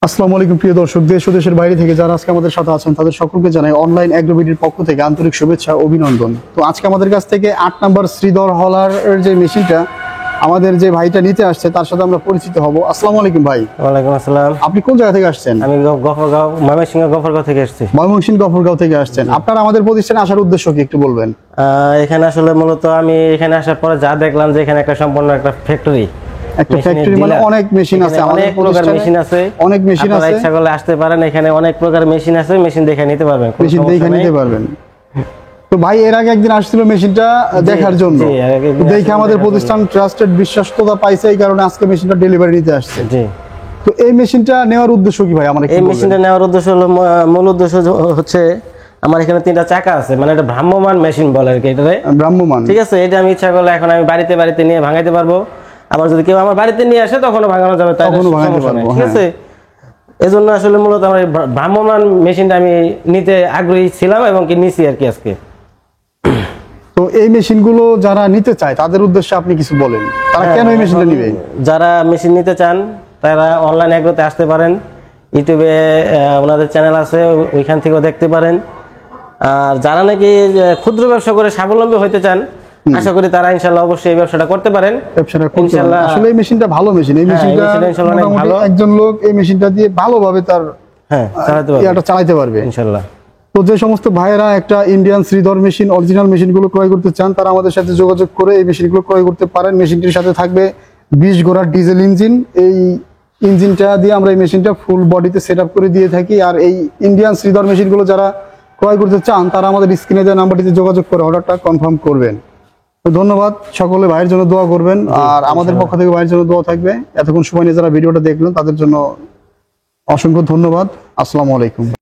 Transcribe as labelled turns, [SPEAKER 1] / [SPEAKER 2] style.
[SPEAKER 1] আসসালামু আলাইকুম প্রিয় দর্শক, দেশ ও দেশের বাইরে থেকে যারা আজকে আমাদের সাথে আছেন তাদের সকলকে জানাই অনলাইন অ্যাগ্রোবিডির পক্ষ থেকে আন্তরিক শুভেচ্ছা অভিনন্দন। তো আজকে আমাদের কাছ থেকে 8 নম্বর শ্রীধর হলার যে মেশিনটা আমাদের যে ভাইটা নিতে আসছে তার সাথে আমরা পরিচিত হব। আসসালামু আলাইকুম ভাই।
[SPEAKER 2] ওয়ালাইকুম আসসালাম।
[SPEAKER 1] আপনি কোন জায়গা থেকে আসছেন?
[SPEAKER 2] আমি গফরগাঁও, ময়মনসিংহ গফরগাঁও থেকে এসেছি।
[SPEAKER 1] ময়মনসিংহ গফরগাঁও থেকে আসছেন। আপনার আমাদের প্রতিষ্ঠানে আসার উদ্দেশ্য কি একটু বলবেন?
[SPEAKER 2] এখানে আসলে মূলত আমি এখানে আসার পরে যা দেখলাম যে এখানে একটা সম্পূর্ণ একটা ফ্যাক্টরি,
[SPEAKER 1] একটা ফ্যাক্টরি মানে অনেক মেশিন আছে,
[SPEAKER 2] অনেক প্রকার মেশিন আছে,
[SPEAKER 1] অনেক মেশিন আছে।
[SPEAKER 2] ইচ্ছা করলে আসতে পারেন, এখানে অনেক প্রকার মেশিন আছে, মেশিন দেখে নিতে পারবেন,
[SPEAKER 1] মেশিন দেখে নিতে পারবেন। তো ভাই এর আগে একদিন আসছিল মেশিনটা দেখার জন্য, দেখে আমাদের প্রতিষ্ঠান ট্রাস্টেড বিশ্বস্ততা পাইছে, এই কারণে আজকে মেশিনটা ডেলিভারি নিতে আসছে।
[SPEAKER 2] জি।
[SPEAKER 1] তো এই মেশিনটা নেওয়ার উদ্দেশ্য কি ভাই? আমার
[SPEAKER 2] এই মেশিনটা নেওয়ার উদ্দেশ্য হলো, মূল উদ্দেশ্য হচ্ছে আমার এখানে 3টা চাকা আছে, মানে এটা ভ্রাম্যমান মেশিন বলে আর কি, এটারে ভ্রাম্যমান। ঠিক আছে, এটা আমি ইচ্ছা করলে এখন আমি বাড়িতে বাড়িতে নিয়ে ভাঙাইতে পারবো, আবার যদি কেউ আমার বাড়িতে নিয়ে আসে তখনও ভাঙানো যাবে, তখনও ভাঙাইতে পারবো। ঠিক আছে, এজন্য আসলে মূলত আমার ভ্রাম্যমান মেশিনটা আমি নিতে আগ্রহী ছিলাম এবং কি নিছি আর কি আজকে।
[SPEAKER 1] তো এই মেশিনগুলো যারা নিতে চায় তাদের উদ্দেশ্যে আপনি কিছু বলেন, তারা কেন এই মেশিনটা নেবে?
[SPEAKER 2] যারা মেশিন নিতে চান তারা অনলাইন এগ্রোতে আসতে পারেন, ইউটিউবে ওনাদের চ্যানেল আছে, ওইখান থেকেও দেখতে পারেন। আর যারা নাকি ক্ষুদ্র ব্যবসা করে স্বাবলম্বী হতে চান, আশা করি তারা ইনশাআল্লাহ অবশ্যই এই ব্যবসাটা করতে পারেন।
[SPEAKER 1] ইনশাআল্লাহ। আসলে এই মেশিনটা ভালো মেশিন, এই মেশিনটা ইনশাআল্লাহ অনেক ভালো, একজন লোক এই মেশিনটা দিয়ে ভালোভাবে তার চালাতে পারবে ইনশাআল্লাহ। তো যে সমস্ত ভাইয়েরা একটা ইন্ডিয়ান শ্রীধর মেশিন, অরিজিনাল মেশিনগুলো ক্রয় করতে চান, তারা আমাদের সাথে যোগাযোগ করে এই মেশিনগুলো ক্রয় করতে পারেন। মেশিনটির সাথে থাকবে 20 ঘোড়ার ডিজেল ইঞ্জিন। এই ইঞ্জিনটা দিয়ে আমরা এই মেশিনটা ফুল বডিতে সেট আপ করে দিয়ে থাকি। আর এই ইন্ডিয়ান শ্রীধর মেশিনগুলো যারা ক্রয় করতে চান তারা আমাদের স্ক্রিনে দেওয়া নাম্বারটিতে যোগাযোগ করে অর্ডারটা কনফার্ম করবেন। তো ধন্যবাদ, সকলে ভাইয়ের জন্য দোয়া করবেন, আর আমাদের পক্ষ থেকে ভাইয়ের জন্য দোয়া থাকবে। এতক্ষণ সময় নিয়ে যারা ভিডিওটা দেখলেন তাদের জন্য অসংখ্য ধন্যবাদ। আসসালামু আলাইকুম।